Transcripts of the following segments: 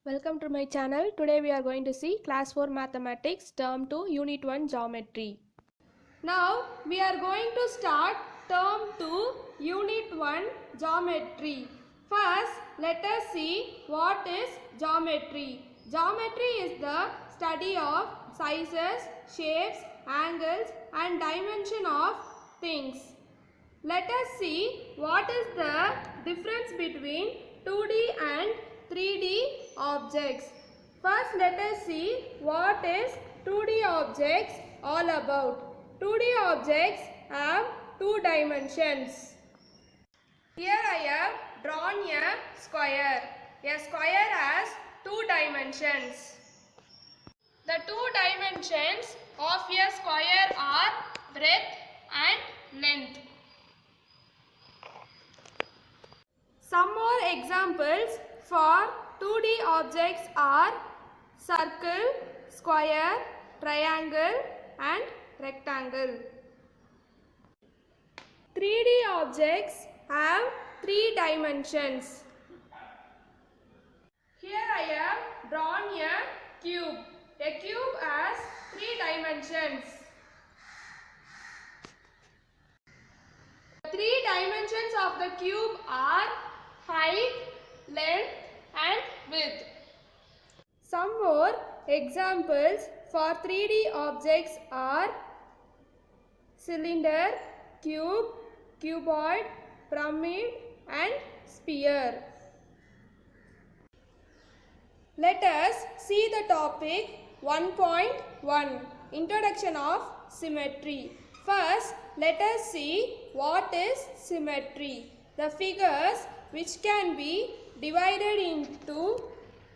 Welcome to my channel. Today we are going to see Class 4 Mathematics Term 2 Unit 1 Geometry. Now we are going to start Term 2 Unit 1 Geometry. First, let us see what is geometry. Geometry is the study of sizes, shapes, angles and dimension of things. Let us see what is the difference between 2D and 3D objects. First, let us see what is 2D objects all about. 2D objects have two dimensions. Here I have drawn a square. A square has two dimensions. The two dimensions of a square are breadth and length. Some more examples for 2D objects are circle, square, triangle and rectangle. 3D objects have three dimensions. Here I have drawn a cube. A cube has three dimensions. The three dimensions of the cube are height, length and width. Some more examples for 3D objects are cylinder, cube, cuboid, pyramid and sphere. Let us see the topic 1.1 Introduction of Symmetry. First, let us see what is symmetry. The figures which can be divided into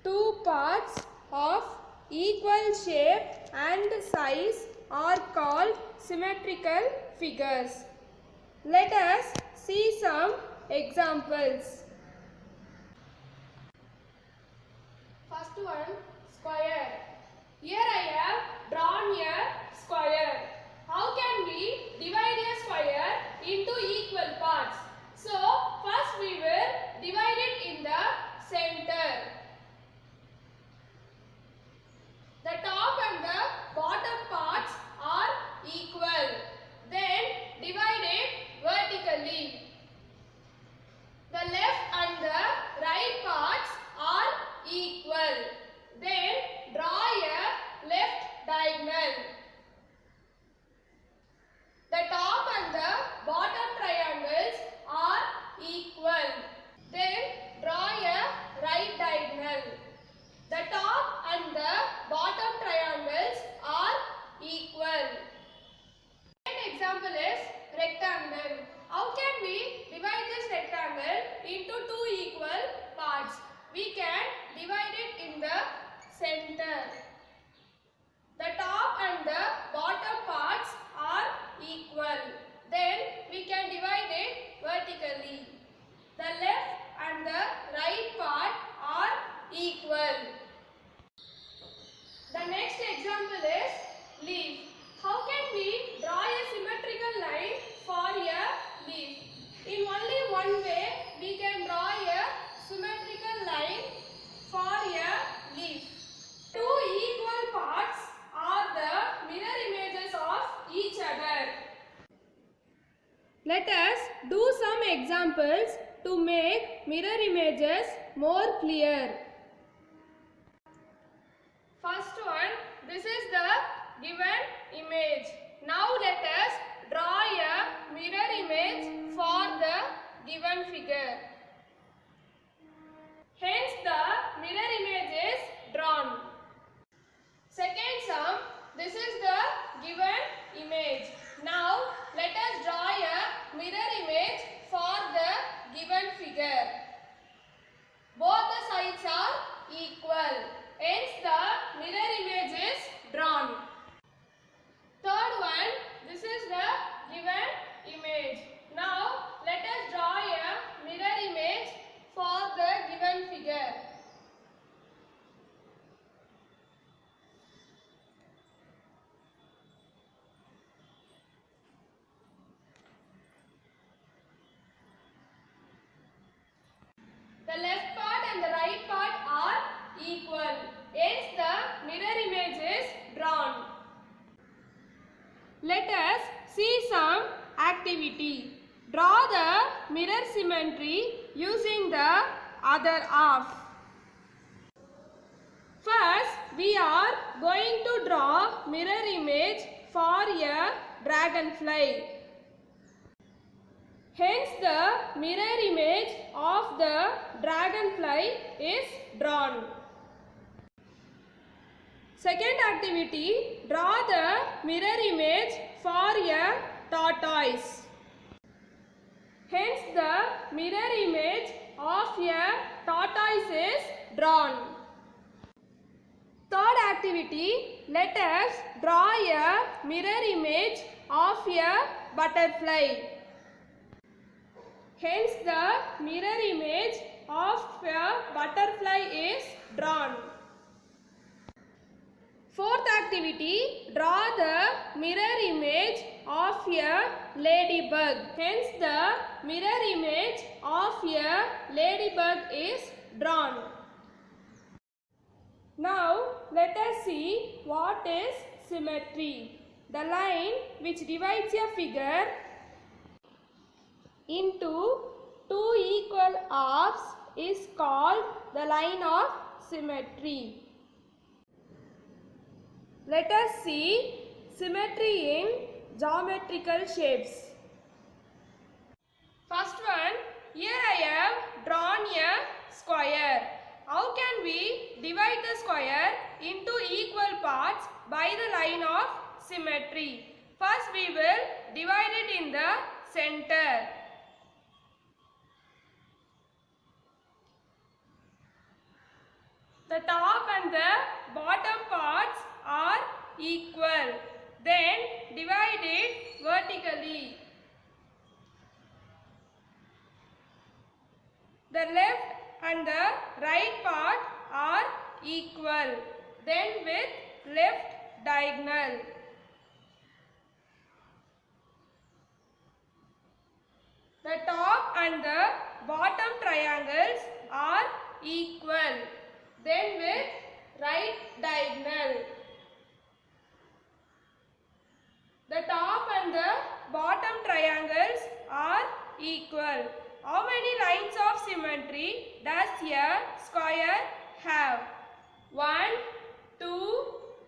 two parts of equal shape and size are called symmetrical figures. Let us see some examples. First one, square. Here I have drawn a square. How can we divide a square into equal parts? So, first we will divide it in the center. The top and the bottom parts are equal. Then divide it vertically. The left and the right parts are equal. Then draw a left diagonal. The top and the bottom triangles are equal. Then draw a right diagonal. The top and the bottom triangles are equal. Second example is rectangle. How can we divide this rectangle into two equal parts? We can divide it in the center. The top and the bottom parts are equal. Then we can divide it vertically. The left and the right part are equal. The next example is leaf. How can we draw a symmetrical line for a leaf? In only one way we can draw a symmetrical line for a leaf. Two equal parts are the mirror images of each other. Let us do some examples to make mirror images more clear. First one, this is the given image. Now let us draw a mirror image for the given figure. Hence the mirror image is drawn. Second sum, this is the given image. Now let us draw a mirror image for the given figure. Both the sides are equal. Hence the mirror image is drawn. Third one, this is the given image. Now let us draw a mirror image for the given figure. The left part and the right part are equal. Let us see some activity. Draw the mirror symmetry using the other half. First, we are going to draw mirror image for a dragonfly. Hence, the mirror image of the dragonfly is drawn. Second activity, draw the mirror image for a tortoise. Hence, the mirror image of a tortoise is drawn. Third activity, let us draw a mirror image of a butterfly. Hence, the mirror image of a butterfly is drawn. Fourth activity, draw the mirror image of a ladybug. Hence, the mirror image of a ladybug is drawn. Now, let us see what is symmetry. The line which divides a figure into two equal halves is called the line of symmetry. Let us see symmetry in geometrical shapes. First one, here I have drawn a square. How can we divide the square into equal parts by the line of symmetry? First, we will divide it in the center. The top and the bottom parts are equal. Then divide it vertically. The left and the right part are equal. Then with left diagonal. The top and the bottom triangles are equal. Then with right diagonal. The top and the bottom triangles are equal. How many lines of symmetry does a square have? 1, 2,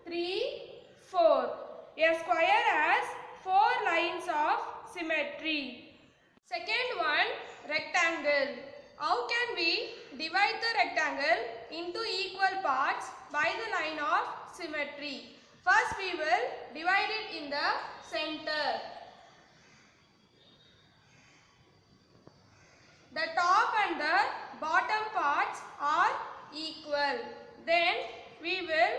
3, 4. A square has 4 lines of symmetry. Second one, rectangle. How can we divide the rectangle into equal parts by the line of symmetry? First, we will divide it in the center. The top and the bottom parts are equal. Then we will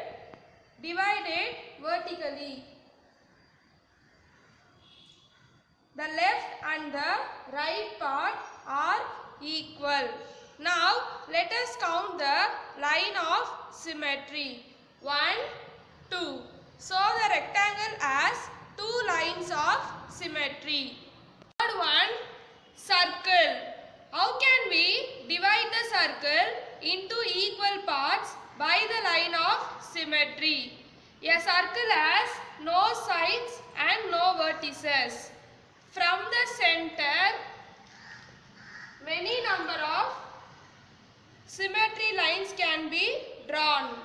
divide it vertically. The left and the right part are equal. Now let us count the line of symmetry. 1, 2. So the rectangle has 2 lines of symmetry. Third one, circle. How can we divide the circle into equal parts by the line of symmetry? A circle has no sides and no vertices. From the center, many number of symmetry lines can be drawn.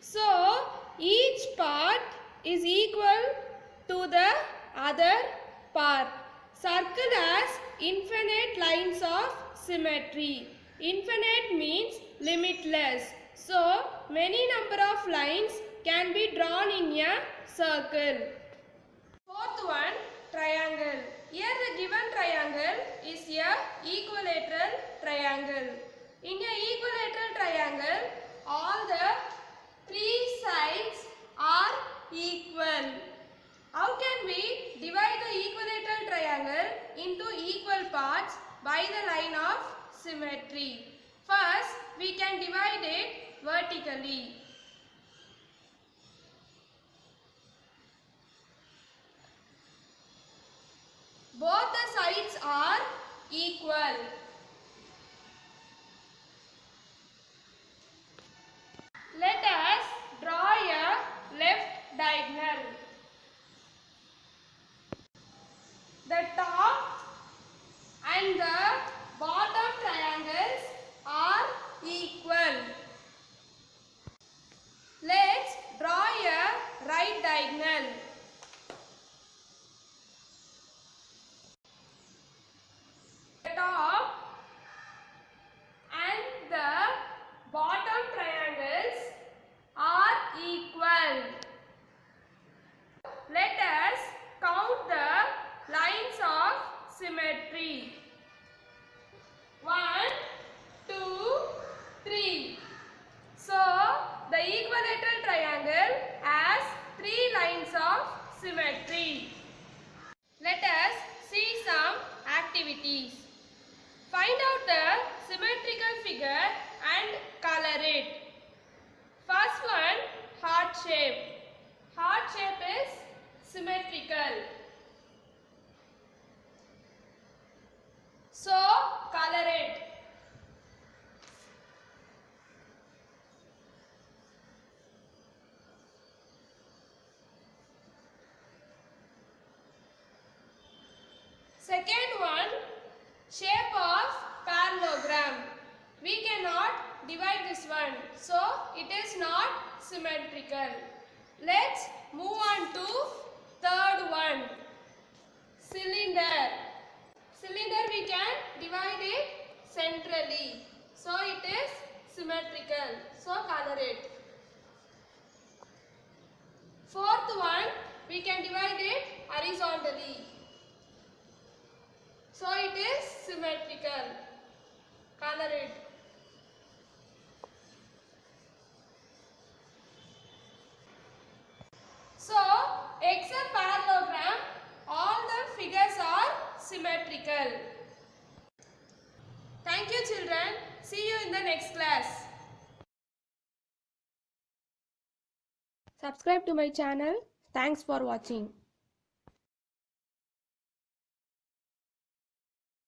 So, each part is equal to the other part. Circle has infinite lines of symmetry. Infinite means limitless. So, many number of lines can be drawn in a circle. Fourth one, triangle. Here the given triangle is a equilateral triangle. In a equilateral triangle, all the 3 sides are equal. How can we divide the equilateral triangle into equal parts by the line of symmetry? First, we can divide it vertically. Both the sides are equal. Let us draw a left diagonal. The top and the bottom triangles are equal. Let's draw a right diagonal. The top and the bottom triangles are equal. Let us count the lines of symmetry. 1, 2, 3. So, the equilateral triangle has 3 lines of symmetry. Let us see some activities. Find out the symmetrical figure and color it. First one, heart shape. Heart shape is symmetrical. So, color it. Second one, shape of parallelogram. We cannot divide this one, so it is not symmetrical. Let's move on to third one, cylinder. Cylinder we can divide it centrally, so it is symmetrical. So color it. Fourth one, we can divide it horizontally. So it is symmetrical. Color it. So, except parallelogram, all the figures are symmetrical. Thank you children. See you in the next class. Subscribe to my channel. Thanks for watching.